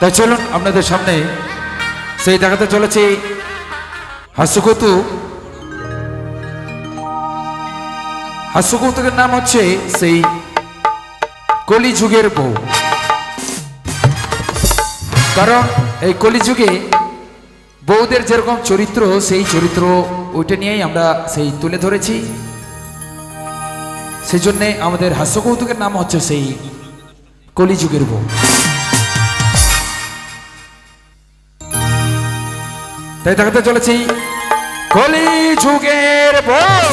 তাই চলুন আপনাদের সামনে সেই দেখাতে চলেছে হাস্যকৌতুকের নাম হচ্ছে সেই কলিযুগের বউ। কারণ এই কলিযুগে বউদের যেরকম চরিত্র, সেই চরিত্র ওইটা নিয়েই আমরা সেই তুলে ধরেছি। সেই জন্যে আমাদের হাস্যকৌতুকের নাম হচ্ছে সেই কলিযুগের বউ। তাই দেখাতে চলেছি কলিযুগের বউ,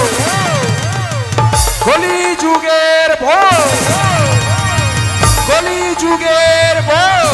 কলিযুগের বউ, কলিযুগের বউ।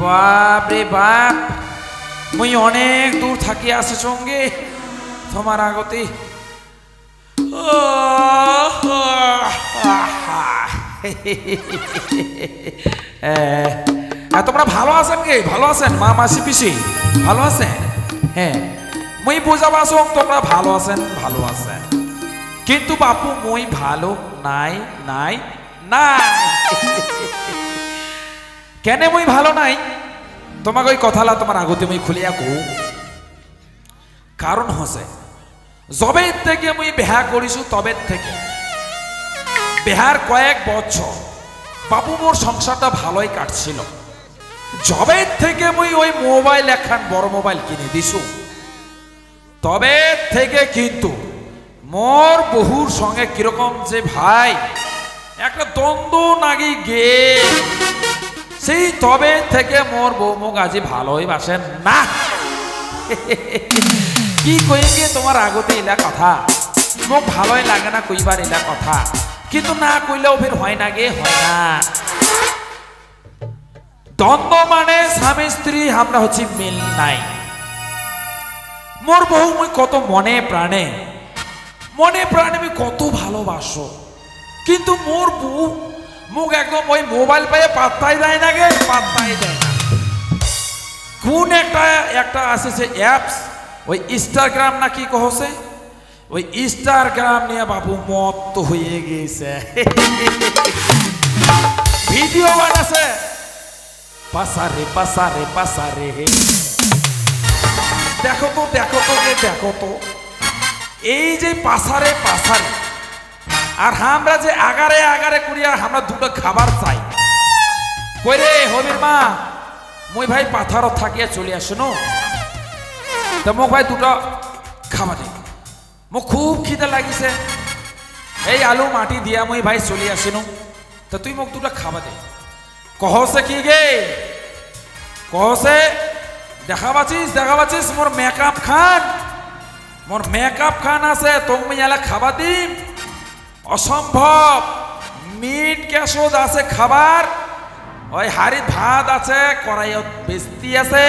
বাপ রে বাপ, মুই অনেক দূর থাকি আসে সঙ্গে তোমার আগতে। তোমরা ভালো আছেন গে? ভালো আছেন মা, মাসি, পিসি? ভালো আছেন? হ্যাঁ, মুই বোঝাবো আসং তোমরা ভালো আছেন, ভালো আছেন। কিন্তু বাপু মুই ভালো নাই নাই নাই। কেন মুই ভালো নাই তোমাকে ওই কথালা তোমার আগতে মুই খুলিয়া কো। কারণ হচ্ছে যবে থেকে মুই বিহা করিছু তবে থেকে বিহার কয়েক বছর বাপু মোর সংসারটা ভালোই কাটছিল। যবে থেকে মুই ওই মোবাইল একখান বড় মোবাইল কিনে দিছু তবে থেকে কিন্তু মোর বহুর সঙ্গে কিরকম যে ভাই একটা দ্বন্দ্ব নাগি গে, সেই তবে থেকে মোর বউ মুখ আজি ভালোই বাসেন না। কি কইগে তোমার আগতে এলা কথা, মোক ভালোই লাগে না কইবার এলা কথা, কিন্তু না কইলেও ফের হয় না গে, হয় না। দ্বন্দ্ব মানে স্বামী স্ত্রী আমরা হচ্ছে মিল নাই। মোর বউ মুই কত মনে প্রাণে আমি কত ভালোবাসো, কিন্তু মোর বউ মুখ একদম ওই মোবাইল পাইয়ে পাত্তাই দেয় না গে, পাত্তাই দেয় না। কোন একটা আছে সে অ্যাপস, ওই ইনস্টাগ্রাম না কি কহছে, ওই ইনস্টাগ্রাম নিয়ে বাবু মত হয়ে গেছে। ভিডিও বানাছে পাসারে পাসারে পাসারে, দেখো তো দেখো তো দেখো তো, এই যে পাসারে পাসারে। আর আমরা যে আগারে আগারে করিয়া আমরা দুটো খাবার চাই কই রে হবির মা, মুই ভাই পাথার থাকিয়া চলে আসুন, তো মোক ভাই দুটো খাবার দে, মোক খুব খিদে লাগিছে, এই আলু মাটি দিয়া মুই ভাই চলে আসিন, তো তুই মোক দুটো খাবার দে। কহছে কি গে, কহছে দেখা পাচ্ছিস মোর মেকআপ খান, মোর মেকআপ খান আছে, তুমি এলা খাবার দিম? অসম্ভব। মিট কেশদ আছে খাবার, ওই হাড়িত ভাত আছে, কড়াইয়ত বেস্তি আছে,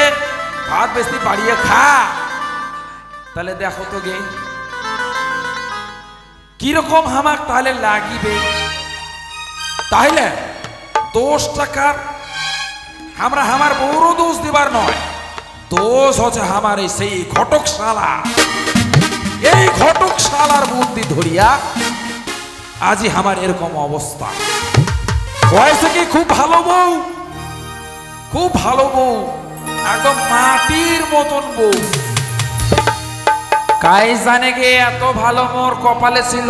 ভাত বেস্তি বাড়িয়ে খা। তাহলে দেখো তো গে কিরকম হামাক তাহলে লাগিবে। তাহলে 10 টাকার আমরা আমার বড় দোষ দিবার নয়, দোষ হচ্ছে আমার এই সেই ঘটকশালা। এই ঘটকশালার বুদ্ধি ধরিয়া আজি আমার এরকম অবস্থা হয়েছে। কি খুব ভালো বউ, খুব ভালো বউ, একদম মাটির মতন বউ। কাই জানে গে এত ভালো মোর কপালে ছিল।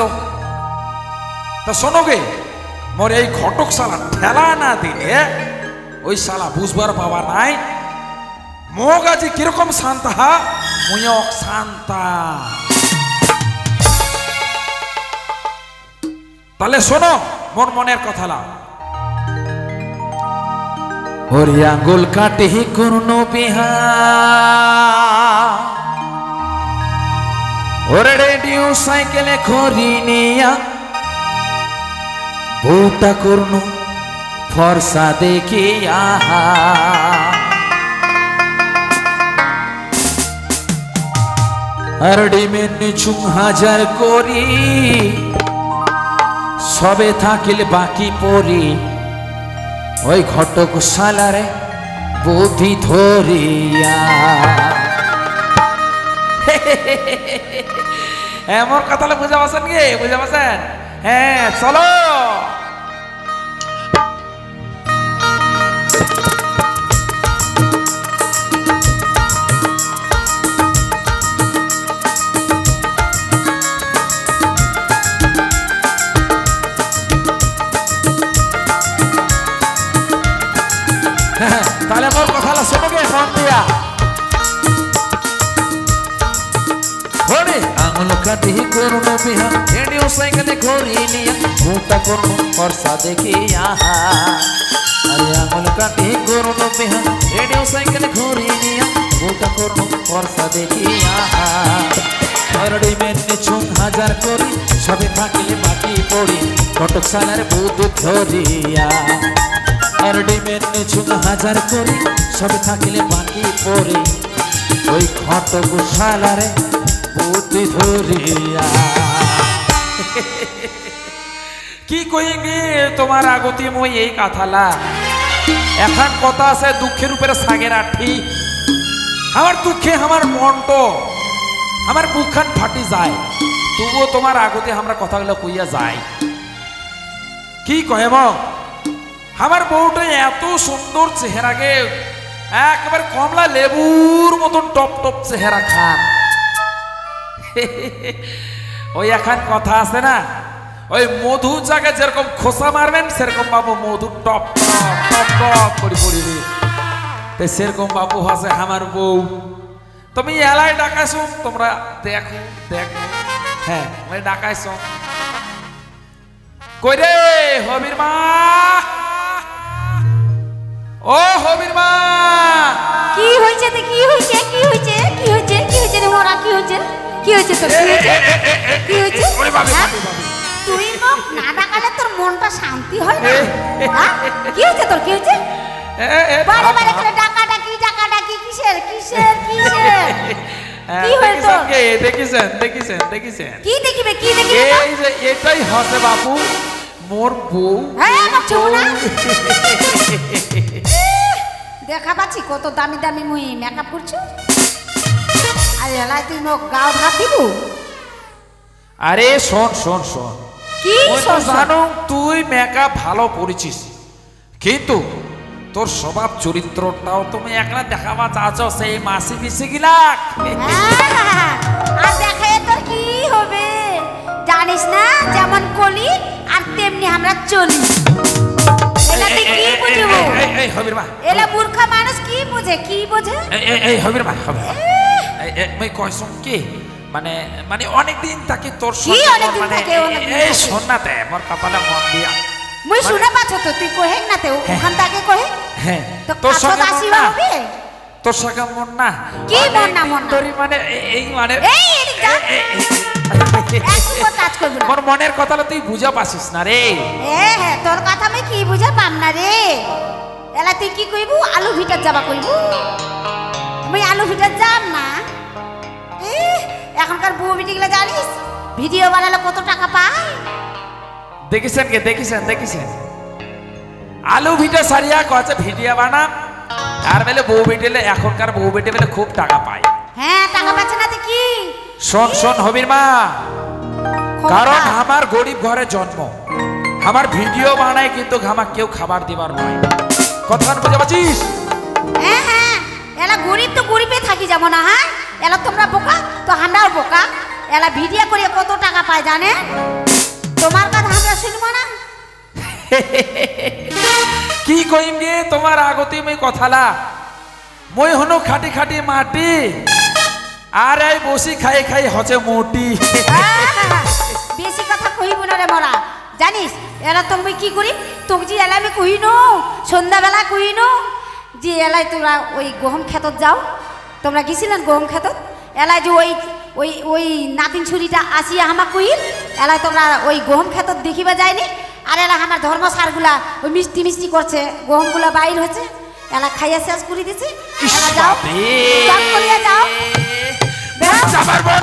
তা শোনো গে, মোর এই ঘটকশালা ঠেলা না দিলে ওই শালা বুঝবার পাওয়া নাই মোক আজি কিরকম শান্তা, মুয়ক শান্তা। তাহলে শোনো মোর মনের কথা লাও। ওরে আঙ্গুল কাটে করুন বিহা, ওরে রেডিও সাইকেলে খড়ি নিয়া বউটা করুন ফর্সা দেখিয়া। আর ডিমের নিচুম হাজার করি সবে থাকিলে বাকি পড়ি ওই ঘটক শালারে বুদ্ধি ধরিয়া। এমন কথা বুঝা পাচ্ছেন কি? বুঝা পাচ্ছেন? হ্যাঁ চলো। তাহলে মোর কথা শোনোগে ফোন দিয়া। আঙুল কাটি করুন বিহান রেডিও সাইকেলে ঘুরি নিয়া মোটা করুন ফর্সা দেখিয়া। আরে আঙুল কাটি করুন বিহান রেডিও সাইকেলে ঘুরি নিয়া মোটা করুন ফর্সা দেখিয়া। আর ডিমের নিচুম হাজার করি সবে থাকিলে বাকি পড়ি ঘটক শালার বুদ্ধি ধরিয়া। আর ডিমের নিচুম হাজার করি সবে থাকিলে বাকি পড়ি ওই ঘটক শালারে বুদ্ধি ধরিয়া। কি কইঙ্গে তোমার আগতি মই এই কথালা। এখন কথা আছে দুঃখের উপরে সাগের আঠি। আমার দুঃখে আমার মনটো আমার বুকখান ফাটি যায়, তবুও তোমার আগতে আমরা কথাগুলো কইয়া যাই। কি কহেব আমার বউটা এত সুন্দর চেহারাকে একেবারে কমলা লেবুর মতন টপ টপ চেহারা খান। ওই এখন কথা আছে না, ওই মধু জায়গায় যেরকম খোসা মারবেন সেরকম বাবু মধু টপ টপ টপ টপ করে পড়িবে। সেরকম বাবু আছে আমার বউ। তুমি এলাই ডাকাইছো, তোমরা দেখো দেখো। হ্যাঁ ওই ডাকাইছো কই রে হবির মা? ও হবির মা, কি হইছে? কি হইছে? কি হইছে? কি হইছে? কি হইছে রে মোরা? কি হইছে? কি হইছে তোর? কি হইছে? কি হইছে? ওরে বাবা তুই মোক না ডাকালে তোর মনটা শান্তি হয় না। হ্যাঁ কি হইছে তোর? কি হইছে? বারে বারে করে ডাকা ডাকি কিসের কিসের কিসের? কি হইল তোর? দেখিছেন দেখিছেন দেখিছেন? কি দেখিবে? কি দেখিবে? এই যে এটাই হচ্ছে বাবু মোর বউ। হ্যাঁ মোক ছু না দেখা পাচ্ছি কত দামি দামি মুই মেকআপ করছো। আরে এলাই তুই মোক গাও ভাত দিব। আরে শোন শোন শোন, কি শোন জানো তুই মেকআপ ভালো করেছিস, কিন্তু তোর স্বভাব চরিত্রটাও তুমি একলা দেখাবা চাচ্ছ সেই মাসি মিশে গিলা। আর দেখায় তোর কি হবে জানিস না? যেমন কলি আর তেমনি আমরা চলি। এলা তুই কি বুঝবো? এই হবির মা, এলা মূর্খা মানুষ কি বুঝে? কি বুঝে? এই হবির মা হবে মই কইছম কি মানে মানে অনেক দিন তাকে তোর সঙ্গে মানে এই শোনাতে মোর কপালে মন দিয়া মই শুনে পাচ্ছ তো তুই কহে না তে ওখান থেকে কহে। হ্যাঁ তোর সঙ্গে আসিবা হবে। তোর সঙ্গে মন না কি মন না মন না তোর মানে এই মানে এই এদিক যা একটু কাজ করব না। মোর মনের কথাটা তুই বুঝা পাছিস না রে। হ্যাঁ তোর কথা আমি কি বুঝা পাম না রে। এলা তুই কি কইবু? আলু ভিটার যাবা কইবু? আমি আলু ভিটার যাব না। এখনকার বউ বিটিগুলো জানিস ভিডিও বানালে কত টাকা পায়? দেখিছেন কে? দেখিছেন দেখিছেন? আলু ভিটা সারিয়া কচ্ছে ভিডিও বানা আর বেলে বউ বেটেলে এখনকার বউ বেটে বেলে খুব টাকা পায়। হ্যাঁ টাকা পাচ্ছে না তো কি? শোন শোন হবির মা, কারণ আমার গরিব ঘরে জন্ম, আমার ভিডিও বানায় কিন্তু আমার কেউ খাবার দিবার নয়। কথা বুঝে পাচ্ছিস? হ্যাঁ হ্যাঁ এলা গরিব তো গরিবে থাকি যাব না। হ্যাঁ এলা তোমরা বোকা তো আমরাও বোকা। এলা ভিডিও করে কত টাকা পায় জানে? তোমার কথা আমরা শুনবো না। কি কইম গে তোমার আগতে মই কথালা মই হনো খাটি খাটি মাটি আর এই বসি খাই খাই হচ্ছে মোটি। বেশি কথা কইব না রে মোরা। জানিস এলা তুমি কি করি? তোকে যে এলা আমি কইনো সন্ধ্যাবেলা কইনো যে এলাই তোমরা ওই গহম ক্ষেতত যাও। তোমরা গেছিলেন গহম ক্ষেতত? এলাই যে ওই ওই ওই নাতিন ছুরিটা আসিয়া হামা কইল এলাই তোমরা ওই গহম ক্ষেতত দেখিবা যায়নি। আর এলা আমার ধর্মসারগুলা ওই মিষ্টি মিষ্টি করছে, গহমগুলা বাইর হচ্ছে, এলা খাইয়া শেষ করে দিছে। এলা যাও কাম করিয়া যাও। যাবার মন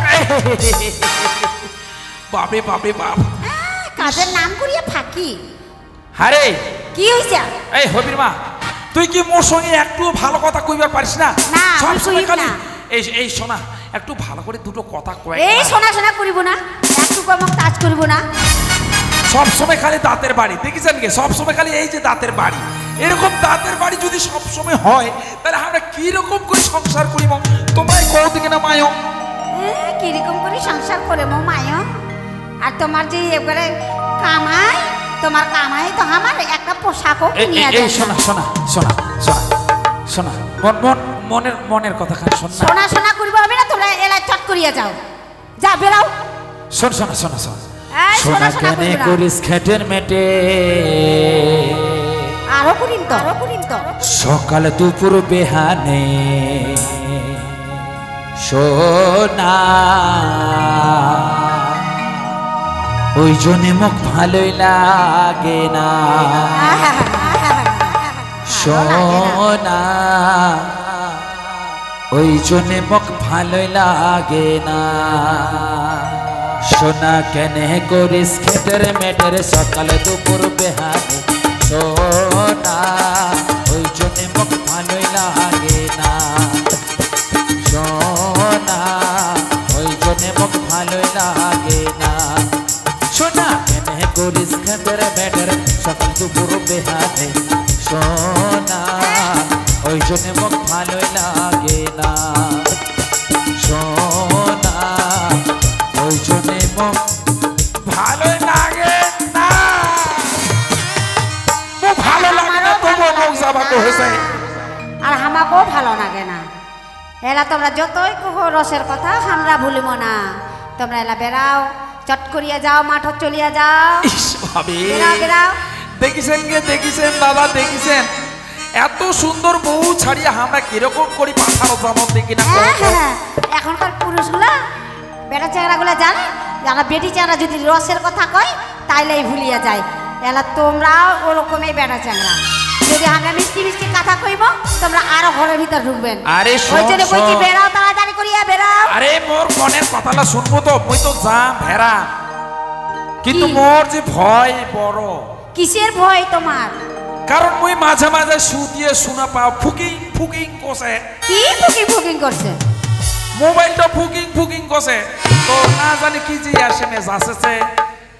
বাপরে বাপরে বাপ কাজের নাম করিয়া ফাঁকি আরে কি হইছে এই হবির মা তুই কি মোর সঙ্গে একটু ভালো কথা কইবার পারিস না না, সব আমি সময় কইব খালি না। এই শোনা একটু ভালো করে দুটো কথা কয় এই শোনা শোনা করিব না একটু কমক কাজ করিব না সব সময় খালি দাঁতের বাড়ি দেখেছেন কি সব সময় খালি এই যে দাঁতের বাড়ি এরকম দাঁতের বাড়ি যদি সব সময় হয় তাহলে আমরা কি রকম করে সংসার করিব তোমায় কও দিকে না মায়ো কিরকম করে সংসার করে মো মায় আর তোমার যে এবারে কামাই তোমার কামাই তো আমার একটা পোশাকও কিনিয়া এই যায় শোনা শোনা শোনা শোনা শোনা মনের মনের কথা খান শোন না শোনা শোনা করিব হবে না তোমরা এলাই চট করিয়া যাও যা বেরাও শোন শোনা শোনা শোন এই শোনা শোনা শোনা কেনে করিব না করিস খেটের মেটে আরো করিম তো সকাল দুপুর বেহানে সোনা ওই জনে মুখ ভালোই লাগে না সোনা ওই জনে মুখ ভালোই লাগে না সোনা কেনে করিস খেটের মেটের সকাল দুপুর বেহানে সোনা ওই জনে মুখ ভালোই লাগে না সোনা ওই জনে মুখ ভালোই লাগে না সোনা কেনে করিস খেটের মেটের সকাল দুপুর বেহানে সোনা ওই জনে মুখ ভালোই লাগে না সোনা ওই জনে মুখ ভালোই লাগে না ভালো লাগে না তবু মুখ যাবাতে হয়েছে আর আমাকেও ভালো লাগে না এলা তোমরা যতই কহো রসের কথা আমরা ভুলিব না তোমরা এলা বেরাও চট করিয়া যাও মাঠত চলিয়া যাও ভাবি বেরাও দেখেছেন দাদা দেখেছেন এত সুন্দর বউ ছাড়িয়ে আমরা কিরকম করি পাথার জামন দেখি না এখনকার পুরুষগুলা বেটা চেহারাগুলা জানে যারা বেটি চেহারা যদি রসের কথা কয় তাইলেই ভুলিয়া যায় এলা তোমরাও ওরকমই বেটা চেহারা যদি আমরা মিষ্টি মিষ্টি কথা কইব তোমরা আরো ঘরের ভিতর ঢুকবেন আরে ওই জন্য কইছি বেরাও তাড়াতাড়ি করিয়া বেরাও আরে মোর মনের কথাটা শুনবো তো মুই তো যাম ভেরা কিন্তু মোর যে ভয় বড় কিসের ভয় তোমার কারণ মুই মাঝে মাঝে শুতিয়ে শোনা পাও ফুকিং কোসে কি ফুকিং করছে মোবাইলটা ফুকিং কোসে তো না জানি কি যে এসএমএস আসেছে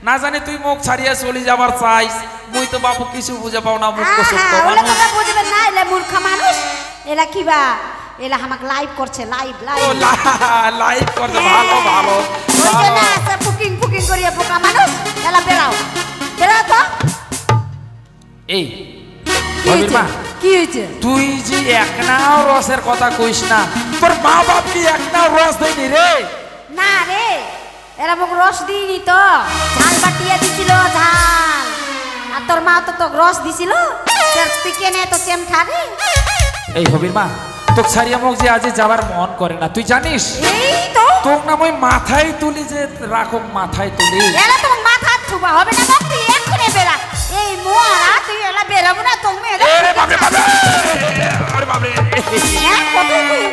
না জানি তুই মুখ ছাড়িয়ে চলে যাবার চাইস মুই তো বাবু কিছু বুঝে পাও না মুখ কোসে ওলা তোমরা বুঝবেন না এলা মূর্খ মানুষ এলা কিবা এলা আমাকে লাইভ করছে লাইভ লাইভ করছে ভালো ওই জন্য আছে ফুকিং করিয়া বোকা মানুষ এলা বেরাও তো এই হবির মা কি হয়েছে তুই যে একনাও রসের কথা কইস না তোর মা বাপ কি একনাও রস দেয়নি রে না রে এরা মোক রস দিইনি তো ঝাল বাটিয়া দিছিল ঝাল আর তোর মা তো রস দিছিল তুই কেনে তো চেমঠা রে এই হবির মা তোক ছাড়িয়া মোক যে আজ যাবার মন করে না তুই জানিস এই তো তোক না মই মাথায় তুলি যে রাখো মাথায় তুলি এলা তো মাথা থুবা হবে না বাপ তুই এক্ষুনি বেরা এই মোরা তুই এলা বেরাবো না তুমি এলা আরে বাপরে আরে বাপরে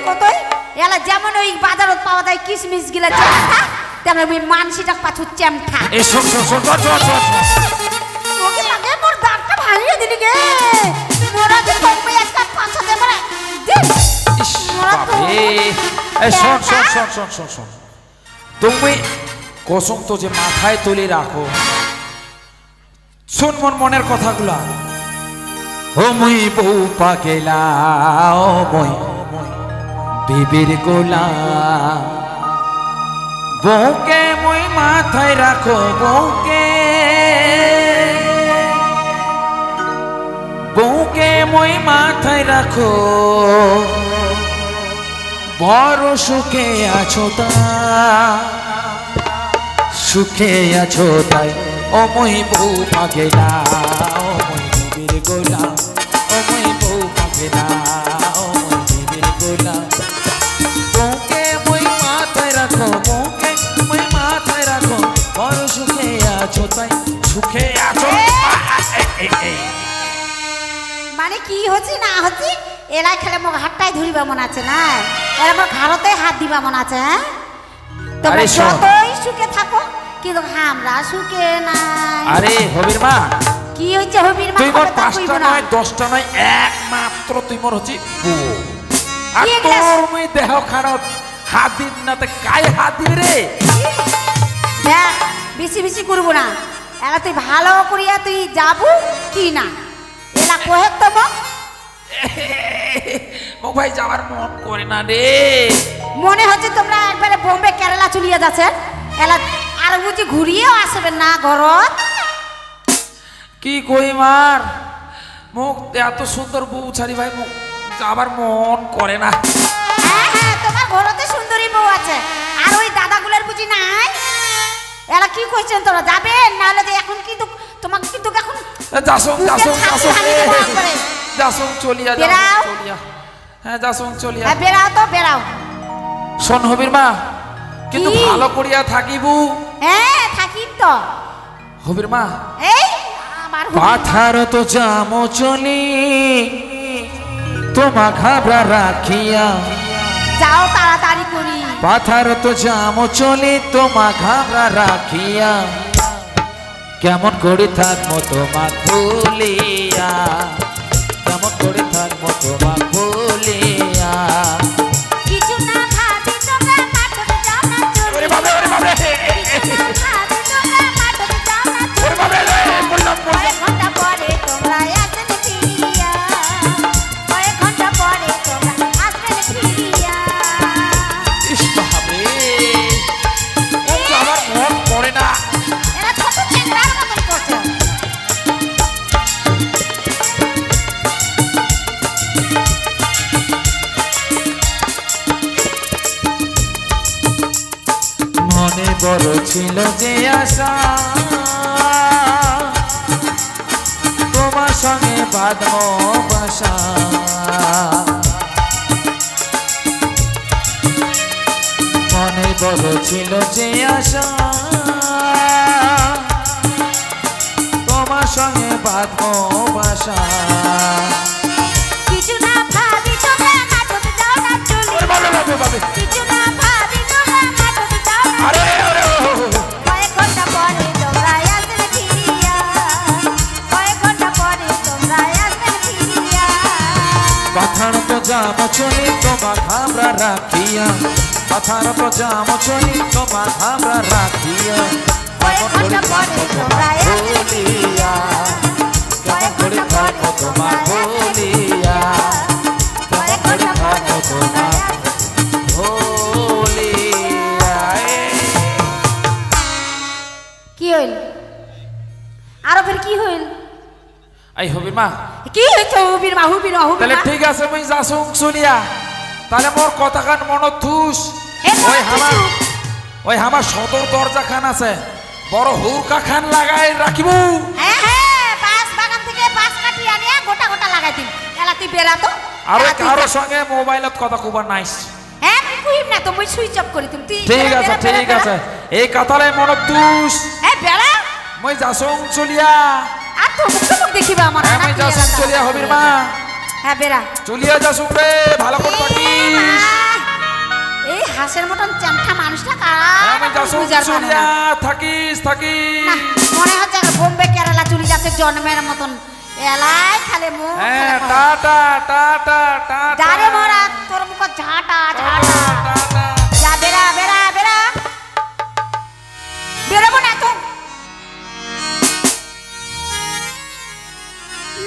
কতই এলা যেমন ওই বাজারত পাওয়া যায় কিশমিশ গিলা চেমঠা তেমন ওই মানসিটা পাছু চেমঠা এই শোন ওকে লাগে মোর দাঁতটা ভাঙিয়ে দিলি গে মোরা যে তুমি একটা পাছা দে মানে ইস বাপরে এই শোন তুমি কসম তো যে মাথায় তুলি রাখো শোন মনের কথাগুলা ও মুই বউ পাগেলা ও মুই বিবির গোলা বউকে মুই মাথায় রাখো বউকে মুই মাথায় রাখো বড় সুখে আছো তাই ও মুই বউ পাগেলা ও মুই বিবির গোলা ও মুই বউ পাগেলা ও মুই বিবির গোলা বউকে মুই মাথায় রাখো বড় সুখে আছো তাই মানে কি হচ্ছে না হচ্ছে এলাই খেলে মোক হাতটাই ধরিবা মন আছে না এরা আমার ঘাড়তে হাত দিবা মন আছে হ্যাঁ তোমরা আরে শোন। যতই সুখে থাকো কিন্তু আমরা সুখে নাই। আরে হবির মা, কি হয়েছে হবির মা? তুই মোর কথা কইবো 5টা না। নয় 10টা নয় একমাত্র তুই মোর হচ্ছি বউ। আর কি এগুলা? তোর মুই দেহ খানত হাত দিন না তে কায় হাত দিবি রে? দেখ বেশি বেশি করবো না। এলা তুই ভালো করিয়া তুই যাবু কি না এলা কহে তো মোক। ও ভাই যাবার মন করে না রে। মনে হচ্ছে তোমরা একবারে বোম্বে কেরালা চলিয়ে যাচ্ছেন। এলা আর বুঝি ঘুরিয়েও আসবেন না ঘরত। কি কই মার, মুখ এত সুন্দর বউ ছাড়ি ভাই মুখ যাবার মন করে না। হ্যাঁ হ্যাঁ তোমার ঘরতে সুন্দরী বউ আছে। আর ওই দাদাগুলোর বুঝি নাই। এলা কি কইছেন তোরা যাবেন নাহলে যে এখন কিন্তু তোমাকে কিন্তু এখন যাসং যাসং যাসং হানি দেবো একবারে। যাসং চলিয়া বেরাও। চলিয়া। হ্যাঁ যাসং চলিয়া। হ্যাঁ বেরাও তো বেরাও। শোন হবির মা, কিন্তু কি? ভালো করিয়া থাকিবু। হ্যাঁ থাকিম তো। হবির মা, এই আমার হুবি- পাথার তো জামো চলি তোমা ঘাবড়া রাখিয়া। যাও তাড়াতাড়ি করি। পাথার তো জামো চলি তোমা ঘাবড়া রাখিয়া। কেমন করে থাকবো তোমা ভুলিয়া, কেমন করে থাকবো তোমা ভুলিয়া। কিছু না ভাবি তোমরা মাঠে যাও না চলি। ওরে বাবা, ওরে বাবা। কিছু না ভাবি তোমরা মাঠে যাও না চলি। ওরে বাবা, রে, বললাম, বললাম। কয়েক ঘন্টা পরে তোমরা আসবেন ফিরিয়া। কয়েক ঘন্টা পরে তোমরা আসবেন ফিরিয়া। ইস বাবারে, ও তো আমার মন পড়ে না। এরা ছোট চ্যাংড়ার মতন করছে। মনে বড় ছিল যে আশা, তোমার সঙ্গে বাঁধবো বাসা। মনে বড় ছিল যে আশা, তোমার সঙ্গে বাঁধবো বাসা। কিছু না ভাবি তোমরা মাঠে যাও না চলি। কিছু না ভাবি তোমরা মাঠে যাও না আরে আরে কয়েক ঘন্টা পরে তোমরা আসবেন ফিরিয়া। কয়েক ঘন্টা পরে তোমরা আসবেন ফিরিয়া। পাথার তো জাম চলি তোমা ঘাবড়া রাখিয়া। পাথার তো জাম চলি তোমা ঘাবড়া রাখিয়া। কয়েক ঘন্টা পরে তোমরা আসবেন ফিরিয়া। কেমন করে থাকো তোমা ভুলিয়া, কয়েক ঘন্টা পরে তোমরা ভুলিয়া। কি হইল? আরো ফের কি হইল? আই হবি মা, কি হইছে হুবির মা হুবির মা হুবির তাহলে মা? ঠিক আছে মুই যাসুং শুনিয়া। তাহলে মোর কথা খান মনত থুস। এ মনত ওই আমার থুসু। ওই আমার সদর দরজা খান আছে, বড় হুরকা খান লাগাই রাখিব। হ্যাঁ হ্যাঁ বাস বাগান থেকে বাস কাটি আনিয়া গোটা গোটা লাগাই দিন। এলা তুই বেরা তো। আর এলা তুই কারো যা। সঙ্গে মোবাইলত কথা কবার নাইস। হ্যাঁ তুই কইম না তো মুই সুইচ অফ করি তুমি। তুই ঠিক বেরা, আছে বেরা, ঠিক বেরা, আছে, বেরা। এই কথালে মনত থুস। হ্যাঁ বেরা। মই যাসুং চলিয়া। আর তোর মুখ তো মুখ দেখিবা আমার হ্যাঁ আনা মই কি যাসুং এলাকা। চলিয়া হবির মা। হ্যাঁ বেরা। চলিয়া যাসুং রে, ভালো করে এ থাকিস। মা, এই হাঁসের মতন চামঠা মানুষটা হ্যাঁ কার মই যাসুং বুঝার পারে চলিয়া না। থাকিস থাকিস। না, মনে হচ্ছে আর বোম্বে কেরালা চলে যাচ্ছে জন্মের মতন। এলাই খালে মুখ হ্যাঁ খালে কথা। Tata tata tata. যারে মরা তোর মুখ ঝাঁটা ঝাঁটা। টাটা। যা বেরা বেরা বেরা। বেরোবো না তো।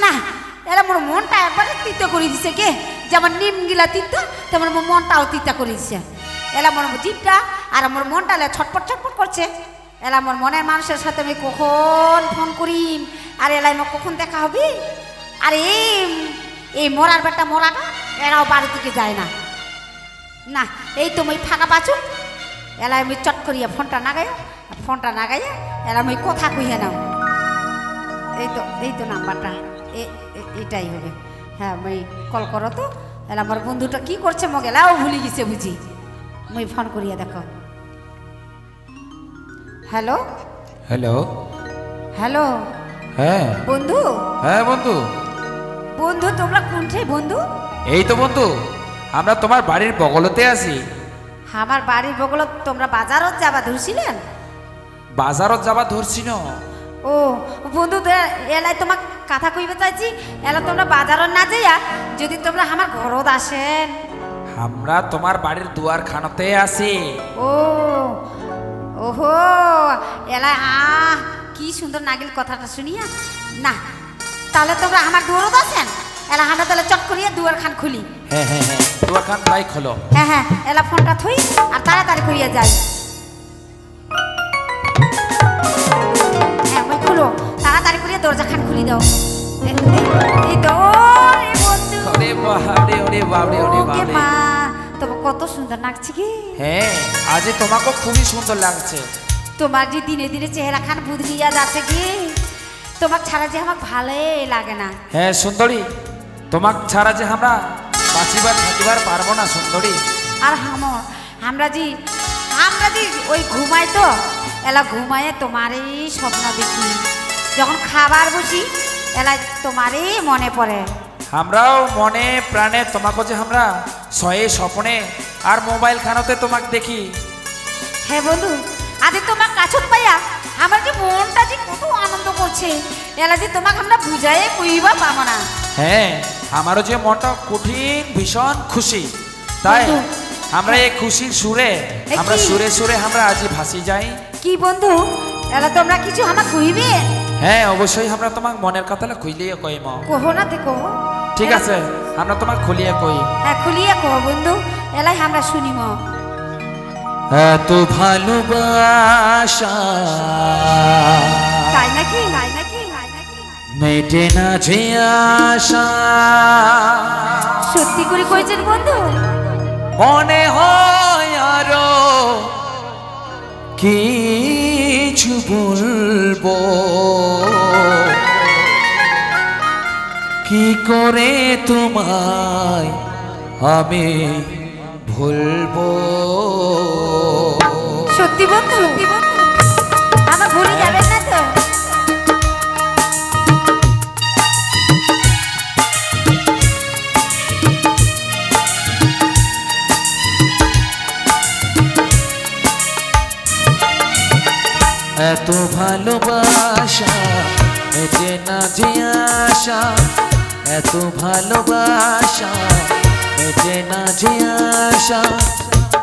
না এরা মোর মনটা একবারে তিতা করে দিছে কে। যেমন নিম গিলা তিতা তেমন মোর মনটাও তিতা করে দিছে। এলা মোর জিভটা আর মোর মনটা ছটপট ছটপট করছে। এলা মোর মনের মানুষের সাথে আমি কখন ফোন করিম আর এলাই মোর কখন দেখা হবে। আর এই মরার বেটা মরাটা এরাও বাড়ি থেকে যায় না। না এই তো মই ফাঁকা পাচু। এলা আমি চট করিয়া ফোনটা নাগাইয়া এলা আমি কথা কইয়া নাও। এই তো নাম্বারটা এটাই হবে। হ্যাঁ মই কল করো তো। এলা আমার বন্ধুটা কি করছে মগেলাও ভুলে গেছে বুঝি। মই ফোন করিয়া দেখো। Hello hello. হ্যালো হ্যাঁ বন্ধু। হ্যাঁ বন্ধু। বন্ধু তোমরা কোনঠে বন্ধু? এই তো বন্ধু, আমরা তোমার বাড়ির বগলতে আছি। আমার বাড়ির বগল তোমরা বাজারত যাবা ধরছিলেন? বাজারত যাবা ধরছি না। ও বন্ধু এলাই তোমাক কথা কইবে চাইছি, এলা তোমরা বাজারত না যাইয়া যদি তোমরা আমার ঘরত আসেন। আমরা তোমার বাড়ির দুয়ার খানতে আছি। ও ওহো এলা কি সুন্দর নাগিল কথাটা শুনিয়া না, তাহলে তোমরা আমার দুয়ারত আছেন, এলা আমরা তাহলে চট করিয়া দুয়ার খান খুলি। হ্যাঁ হ্যাঁ হ্যাঁ, দুয়ার খান তাই খোলো। হ্যাঁ হ্যাঁ, এলা ফোনটা থই আর তাড়াতাড়ি করিয়া যাই। হ্যাঁ মই খুলো, তাড়াতাড়ি করিয়া দরজা খান খুলি দাও। এই দৌড় এ বন্ধু। ওরে বাবারে, ওরে বাবারে, ওরে ওকে বাবারে। মা, তোমার কত সুন্দর লাগছে কি? হ্যাঁ, আজ তোমাকে খুবই সুন্দর লাগছে। তোমার যে দিনে দিনে চেহারা খান বুদলিয়া যাচ্ছে কি, তোমার ছাড়া যে আমার ভালোই লাগে না। হ্যাঁ সুন্দরী, তোমাক ছাড়া যে আমরা বাঁচিবার থাকিবার পারবো না সুন্দরী। আর আমরা যে ওই ঘুমাই তো, এলা ঘুমায়ে তোমারই স্বপ্ন দেখি, যখন খাবার বসি এলা তোমারই মনে পড়ে। আমরাও মনে প্রাণে তোমাকে যে আমরা শয়ে স্বপ্নে আর মোবাইল খানোতে তোমাকে দেখি। হ্যাঁ বন্ধু, আজ তোমার কাছত পাইয়া আমার যে মনটা যে কত আনন্দ করছে, এলা যে তোমাকে আমরা বুঝাই কইবা পাবো না। হ্যাঁ, আমারও যে মনটা কঠিন ভীষণ খুশি, তাই বন্ধু, আমরা এই খুশির সুরে আমরা কি? সুরে সুরে আমরা আজ ভাসি যাই। কি বন্ধু, এলা তোমরা কিছু আমার কইবে? হ্যাঁ অবশ্যই, আমরা তোমার মনের কথাটা খুইলিয়ে কইম। কহো না দেখো। ঠিক আছে, আমরা তোমার খুলিয়ে কই। হ্যাঁ খুলিয়া কহ বন্ধু, এলাই আমরা শুনিম। এত ভালোবাসা তাই নাকি? তাই নাকি? মেটে না যে আশা, সত্যি করে কইছেন বন্ধু? মনে হয় আরো কিছু বলবো, কি করে তোমায় আমি ভুলবো। সত্যি বন্ধু? আমার ভুলে যাবেন না তো? এত ভালোবাসা মেটে না যে আশা, এত ভালোবাসা মেটে না যে আশা,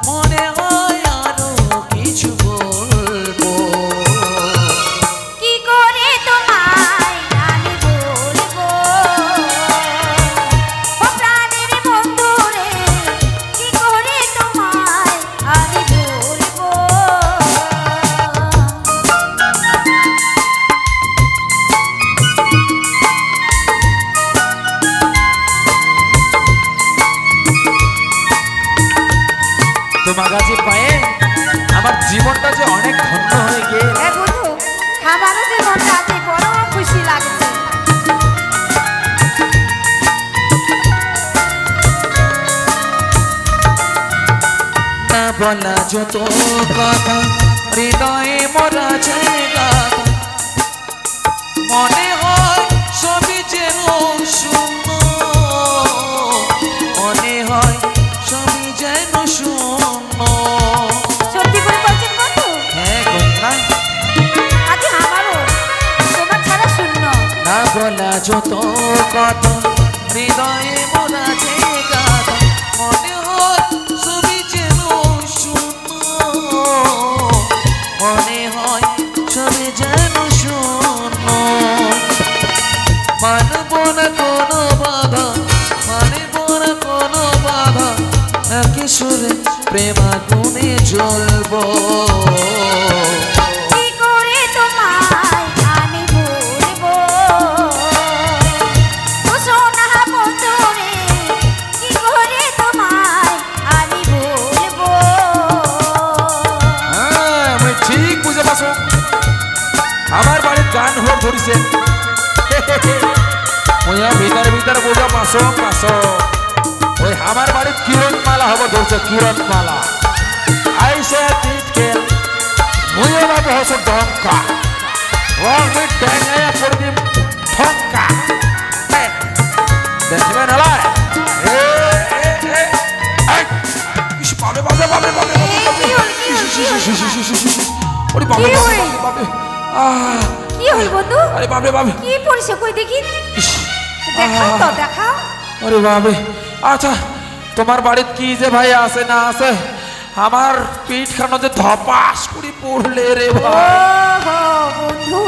মনে হয় আরো কিছু বলবো, কি করে তোমায় আমি বলবো, ও প্রাণের বন্ধু রে, কি করে তোমায় আমি বলবো। তোমার কাছে পায়ে আমার জীবনটা যে অনেক ধন্য হয়ে গিয়ে। হ্যাঁ বন্ধু, আমারও যে মনটা আছে বড় খুশি লাগছে। না বলা যত কথা হৃদয়ে মরা জায়গা, মনে হয় সবই যেন শূন্য, মনে হয় সবই যেন শূন্য। সত্যি করে বলছেন বন্ধু? হ্যাঁ গঙ্গা, আজ আমারও তোমার ছাড়া শূন্য। না বলা যত কথা হৃদয়ে মরা জায়গা, মনে হয় সবই যেন শূন্য, মনে হয় সবই যেন শূন্য। মানব না কোনো বাধা, মানব না কোনো বাধা, একই সুরে প্রেমাগুনে জ্বলবো, কি করে তোমায় আমি ভুলবো, ও সোনা বন্ধু রে, কি করে তোমায় আমি ভুলবো। হ্যাঁ আমি ঠিক বুঝে পাছো, আমার বাড়ির গান হয়ে ধরিছে, ভিতরে ভিতরে বোঝা পাছো পাছো। ওই আমার বাড়ির কিরণমালা হব ধরছে, কিরণমালা আইসে টিটকে মুয়ে বাবু হচ্ছে ডঙ্কা, ও আমি ডেঙ্গাইয়া করে দিম ঠঙ্কা, দেখবে নালায় পাবে পাবে পাবে পাবে ওরে বাবা কি হই? বাবা কি হই বন্ধু? আরে বাবা বাবা কি পড়ছে কই দেখি? দেখাও তো দেখাও। আরে বাবা আচ্ছা তোমার বাড়িতে কি যে ভাই আছে না আছে আমার পিঠ খানো যে ধপাস করে পড়লে রে ভাই ওহো বন্ধু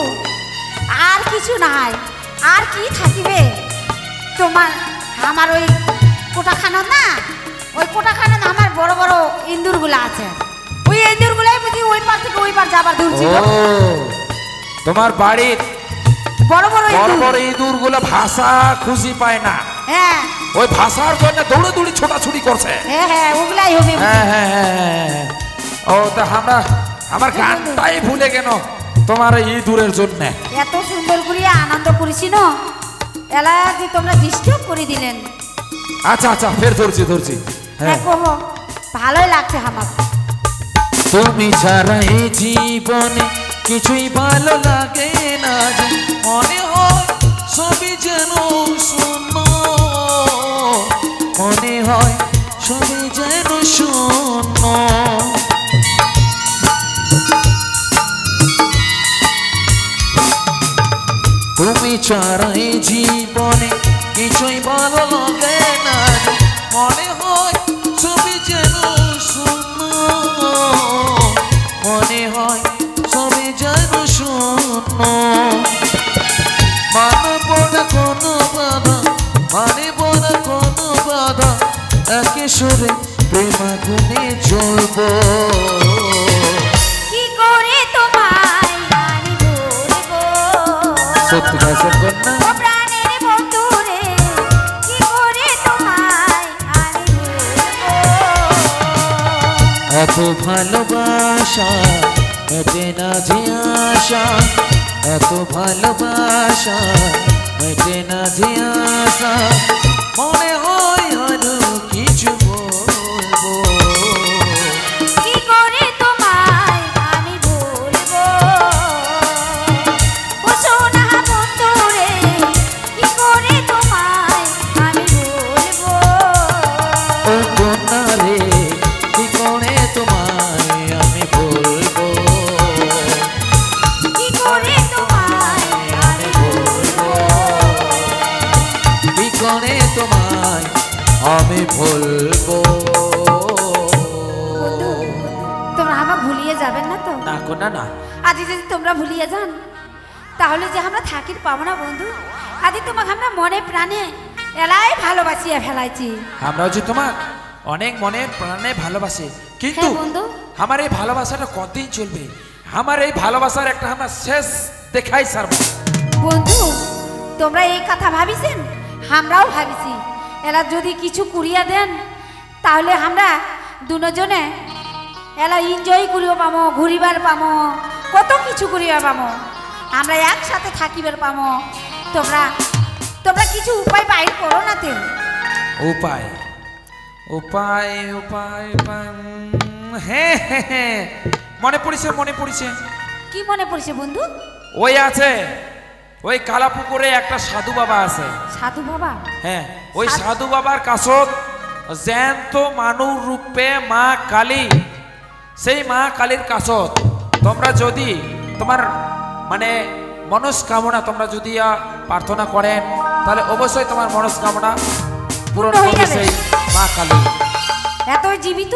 আর কিছু নাই আর কি থাকিবে তোমার আমার ওই কোটাখানো না ওই কোটাখানো আমার বড় বড় ইন্দুরগুলো আছে ওই ইন্দুরগুলাই বুঝি ওই পার থেকে ওই পার যাবার দূরছি ও তোমার বাড়িতে বড় বড় বড় ইঁদুর। বড় ইঁদুরগুলো ভাষা খুঁজি পায় না হ্যাঁ ওই ভাষার জন্য দৌড়ে দৌড়ি ছোটাছুটি করছে হ্যাঁ হ্যাঁ ওগুলাই হবে বুঝি। হ্যাঁ হ্যাঁ হ্যাঁ ও তা আমরা আমার গানটাই ভুলে কেন তোমার এই ইঁদুরের জন্য এত সুন্দর করিয়া আনন্দ করেছি না এলা যে তোমরা ডিস্টার্ব করে দিলেন আচ্ছা আচ্ছা ফের ধরছি ধরছি হ্যাঁ দেখো ভালোই লাগছে আমার তুমি ছাড়া এই জীবনে কিছুই ভালো লাগে না যে মনে হয় সবই যেন শূন্য মনে হয় সবই যেন শূন্য তুমি ছাড়া এই জীবনে কিছুই ভালো লাগে না যে মনে হয় সবই যেন শূন্য মনে হয় সবই যেন শূন্য মানব না কোনো বাধা মানব না কোনো বাধা একে সরে প্রেমাগুনে জ্বলব কি করে তোমায় আমি বলবো সত্যি গাছের কন্যা ও প্রাণের বন্ধু রে কি করে তোমায় আমি বলবো এত ভালোবাসা মেটে না যে আশা এত ভালোবাসা মেটে না যে আশা মনে হয় আরো কিছু বলবো কি করে তোমায় আমি বলবো ও সোনা বন্ধু রে কি করে তোমায় আমি বলবো ও কন্যা রে কি করে তোমায় আমি বলবো কি করে তোমায় আমি বলবো কি করে তোমায় আমি বলবো তোমরা আমাকে ভুলিয়ে যাবেন না তো না কন্যা না আজ যদি তোমরা ভুলিয়ে যান তাহলে যে আমরা থাকির পাবো না বন্ধু আজ তোমাকে আমরা মনে প্রাণে এলাই ভালোবাসিয়া ফেলাইছি আমরা হচ্ছে তোমার অনেক মনে প্রাণে ভালোবাসি কিন্তু হ্যাঁ বন্ধু আমার এই ভালোবাসাটা কতদিন চলবে আমার এই ভালোবাসার একটা আমরা শেষ দেখাই সারব বন্ধু তোমরা এই কথা ভাবিছেন আমরাও ভাবিছি এলা যদি কিছু কুড়িয়া দেন তাহলে আমরা দুজনে এলা এনজয় করিও পামো ঘুরিবার পামো কত কিছু করিবার পামো আমরা একসাথে থাকিবার পামো তোমরা তোমরা কিছু উপায় বাইর করো না তে উপায় উপায় উপায় উপায়, হ্যাঁ হ্যাঁ হ্যাঁ মনে পড়েছে কি মনে পড়ছে বন্ধু ওই আছে ওই কালাপুকুরে একটা সাধু বাবা আছে সাধু বাবা হ্যাঁ ওই সাধু বাবার কাছত জ্যান্ত মানুষ রূপে মা কালী সেই মা কালীর কাছত তোমরা যদি তোমার মানে মনস্কামনা তোমরা যদি প্রার্থনা করেন তাহলে অবশ্যই তোমার মনস্কামনা পূরণ পূর্ণ হয়ে করবে যাবে। সেই মা কালী এত জীবিত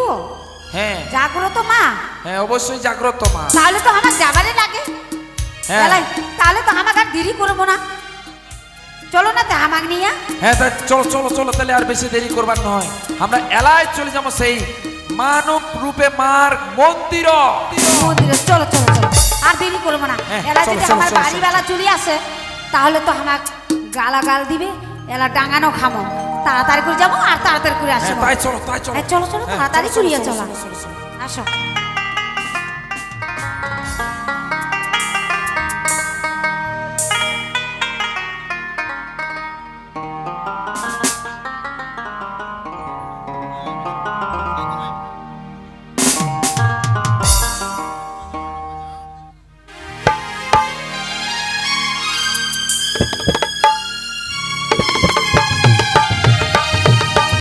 হ্যাঁ জাগ্রত মা হ্যাঁ অবশ্যই জাগ্রত মা তাহলে তো আমার যাবারে লাগে হ্যাঁ এলাই, তাহলে তো আমাকে আর দেরি করবো না চলো না তো আমাকে নিয়ে হ্যাঁ তা চলো চলো চলো তাহলে আর বেশি দেরি করবার নয় আমরা এলাই চলে যাবো সেই মানব রূপে মার মন্দির মন্দিরে চলো চলো চলো আর দেরি করবো না হ্যাঁ, এলা চলো, যদি চলো, আমার চলো, বাড়িওয়ালা চলে আসে তাহলে তো আমাকে গালাগাল দিবে এলা ডাঙানো খামো তাড়াতাড়ি করে যাবো আর তাড়াতাড়ি করে হ্যাঁ আসবো তাই চলো তাই চলো চলো চলো হ্যাঁ, তাড়াতাড়ি চলো, চলিয়ে চলো, চলো চলো, চলো, চলো। আসো